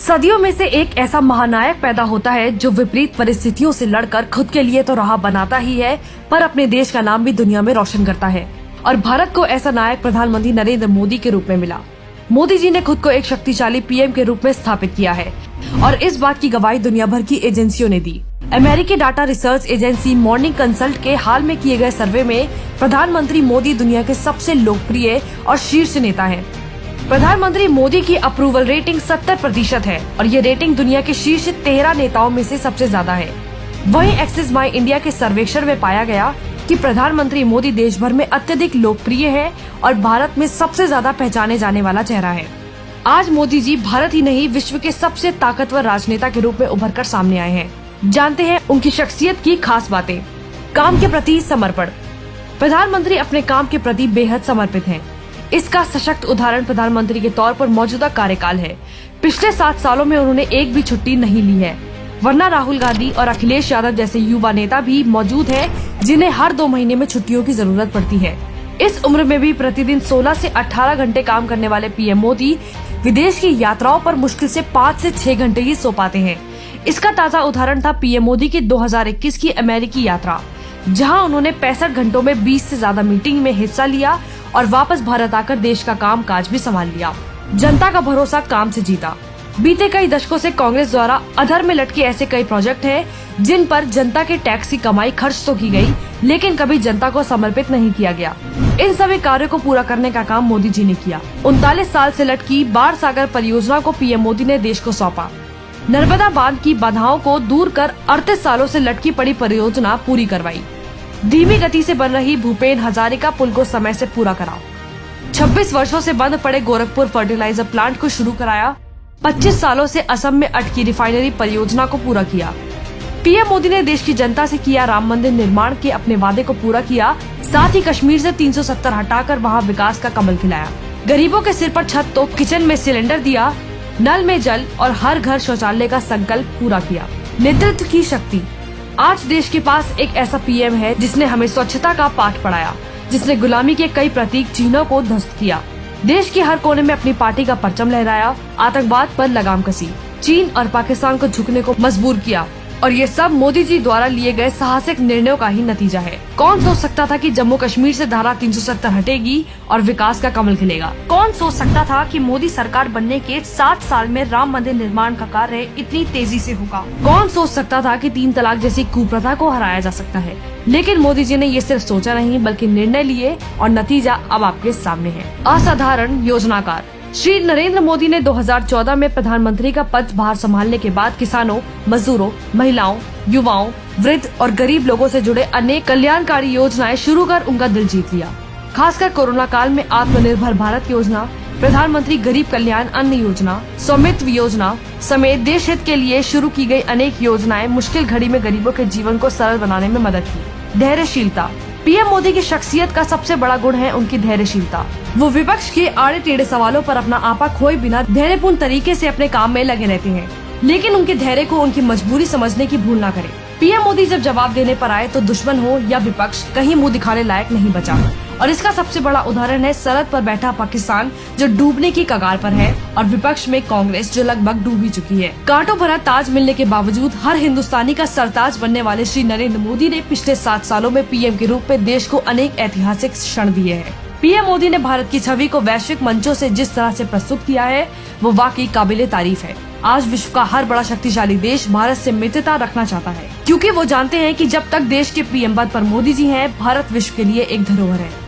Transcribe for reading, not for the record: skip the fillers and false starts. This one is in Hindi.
सदियों में से एक ऐसा महानायक पैदा होता है जो विपरीत परिस्थितियों से लड़कर खुद के लिए तो राह बनाता ही है, पर अपने देश का नाम भी दुनिया में रोशन करता है। और भारत को ऐसा नायक प्रधानमंत्री नरेंद्र मोदी के रूप में मिला। मोदी जी ने खुद को एक शक्तिशाली पीएम के रूप में स्थापित किया है और इस बात की गवाही दुनिया भर की एजेंसियों ने दी। अमेरिकी data research agency morning consult के हाल में किए गए सर्वे में प्रधानमंत्री मोदी दुनिया के सबसे लोकप्रिय और शीर्ष नेता हैं। प्रधानमंत्री मोदी की अप्रूवल रेटिंग 70% है और ये रेटिंग दुनिया के शीर्ष 13 नेताओं में से सबसे ज्यादा है। वहीं एक्सिस माई इंडिया के सर्वेक्षण में पाया गया कि प्रधानमंत्री मोदी देश भर में अत्यधिक लोकप्रिय है और भारत में सबसे ज्यादा पहचाने जाने वाला चेहरा है। आज मोदी जी भारत ही नहीं विश्व के सबसे ताकतवर राजनेता के रूप में उभर कर सामने आए हैं। जानते हैं उनकी शख्सियत की खास बातें। काम के प्रति समर्पण। प्रधानमंत्री अपने काम के प्रति बेहद समर्पित हैं। इसका सशक्त उदाहरण प्रधानमंत्री के तौर पर मौजूदा कार्यकाल है। पिछले 7 सालों में उन्होंने एक भी छुट्टी नहीं ली है, वरना राहुल गांधी और अखिलेश यादव जैसे युवा नेता भी मौजूद हैं, जिन्हें हर 2 महीने में छुट्टियों की जरूरत पड़ती है। इस उम्र में भी प्रतिदिन 16 से 18 घंटे काम करने वाले पीएम मोदी विदेश की यात्राओं पर मुश्किल से 5 से 6 घंटे ही सो पाते हैं। इसका ताज़ा उदाहरण था पीएम मोदी की 2021 की अमेरिकी यात्रा, जहां उन्होंने 65 घंटों में 20 से ज्यादा मीटिंग में हिस्सा लिया और वापस भारत आकर देश का काम काज भी संभाल लिया। जनता का भरोसा काम से जीता। बीते कई दशकों से कांग्रेस द्वारा अधर में लटके ऐसे कई प्रोजेक्ट हैं जिन पर जनता के टैक्स की कमाई खर्च तो की गई, लेकिन कभी जनता को समर्पित नहीं किया गया। इन सभी कार्यों को पूरा करने का काम मोदी जी ने किया। 39 साल से लटकी बाढ़ सागर परियोजना को पीएम मोदी ने देश को सौंपा। नर्मदा बांध की बाधाओं को दूर कर 38 सालों से लटकी पड़ी परियोजना पूरी करवाई। धीमी गति से बन रही भूपेन हजारिका पुल को समय से पूरा कराओ। 26 वर्षों से बंद पड़े गोरखपुर फर्टिलाइजर प्लांट को शुरू कराया। 25 सालों से असम में अटकी रिफाइनरी परियोजना को पूरा किया। पीएम मोदी ने देश की जनता से किया राम मंदिर निर्माण के अपने वादे को पूरा किया। साथ ही कश्मीर से 370 हटाकर वहां विकास का कमल खिलाया। गरीबों के सिर पर छत तो किचन में सिलेंडर दिया। नल में जल और हर घर शौचालय का संकल्प पूरा किया। नेतृत्व की शक्ति। आज देश के पास एक ऐसा पीएम है जिसने हमें स्वच्छता का पाठ पढ़ाया, जिसने गुलामी के कई प्रतीक चिन्हों को ध्वस्त किया, देश के हर कोने में अपनी पार्टी का परचम लहराया, आतंकवाद पर लगाम कसी, चीन और पाकिस्तान को झुकने को मजबूर किया। और ये सब मोदी जी द्वारा लिए गए साहसिक निर्णयों का ही नतीजा है। कौन सोच सकता था कि जम्मू कश्मीर से धारा 370 हटेगी और विकास का कमल खिलेगा। कौन सोच सकता था कि मोदी सरकार बनने के 7 साल में राम मंदिर निर्माण का कार्य इतनी तेजी से होगा। कौन सोच सकता था कि 3 तलाक जैसी कुप्रथा को हराया जा सकता है। लेकिन मोदी जी ने ये सिर्फ सोचा नहीं बल्कि निर्णय लिए और नतीजा अब आपके सामने है। असाधारण योजनाकार। श्री नरेंद्र मोदी ने 2014 में प्रधानमंत्री का पदभार संभालने के बाद किसानों, मजदूरों, महिलाओं, युवाओं, वृद्ध और गरीब लोगों से जुड़े अनेक कल्याणकारी योजनाएं शुरू कर उनका दिल जीत लिया। खासकर कोरोना काल में आत्मनिर्भर भारत योजना, प्रधानमंत्री गरीब कल्याण अन्न योजना, स्वामित्व योजना समेत देश हित के लिए शुरू की गई अनेक योजनाएं मुश्किल घड़ी में गरीबों के जीवन को सरल बनाने में मदद की। धैर्यशीलता। पीएम मोदी की शख्सियत का सबसे बड़ा गुण है उनकी धैर्यशीलता। वो विपक्ष के आड़े टेढ़े सवालों पर अपना आपा खोए बिना धैर्यपूर्ण तरीके से अपने काम में लगे रहते हैं, लेकिन उनके धैर्य को उनकी मजबूरी समझने की भूल न करें। पीएम मोदी जब जवाब देने पर आए तो दुश्मन हो या विपक्ष कहीं मुंह दिखाने लायक नहीं बचा। और इसका सबसे बड़ा उदाहरण है सरहद पर बैठा पाकिस्तान जो डूबने की कगार पर है और विपक्ष में कांग्रेस जो लगभग डूब ही चुकी है। कांटों भरा ताज मिलने के बावजूद हर हिंदुस्तानी का सरताज बनने वाले श्री नरेंद्र मोदी ने पिछले 7 सालों में पीएम के रूप में देश को अनेक ऐतिहासिक क्षण दिए हैं। पीएम मोदी ने भारत की छवि को वैश्विक मंचों से जिस तरह से प्रस्तुत किया है वो वाकई काबिले तारीफ है। आज विश्व का हर बड़ा शक्तिशाली देश भारत से मित्रता रखना चाहता है, क्योंकि वो जानते हैं कि जब तक देश के पीएम पद पर मोदी जी हैं, भारत विश्व के लिए एक धरोहर है।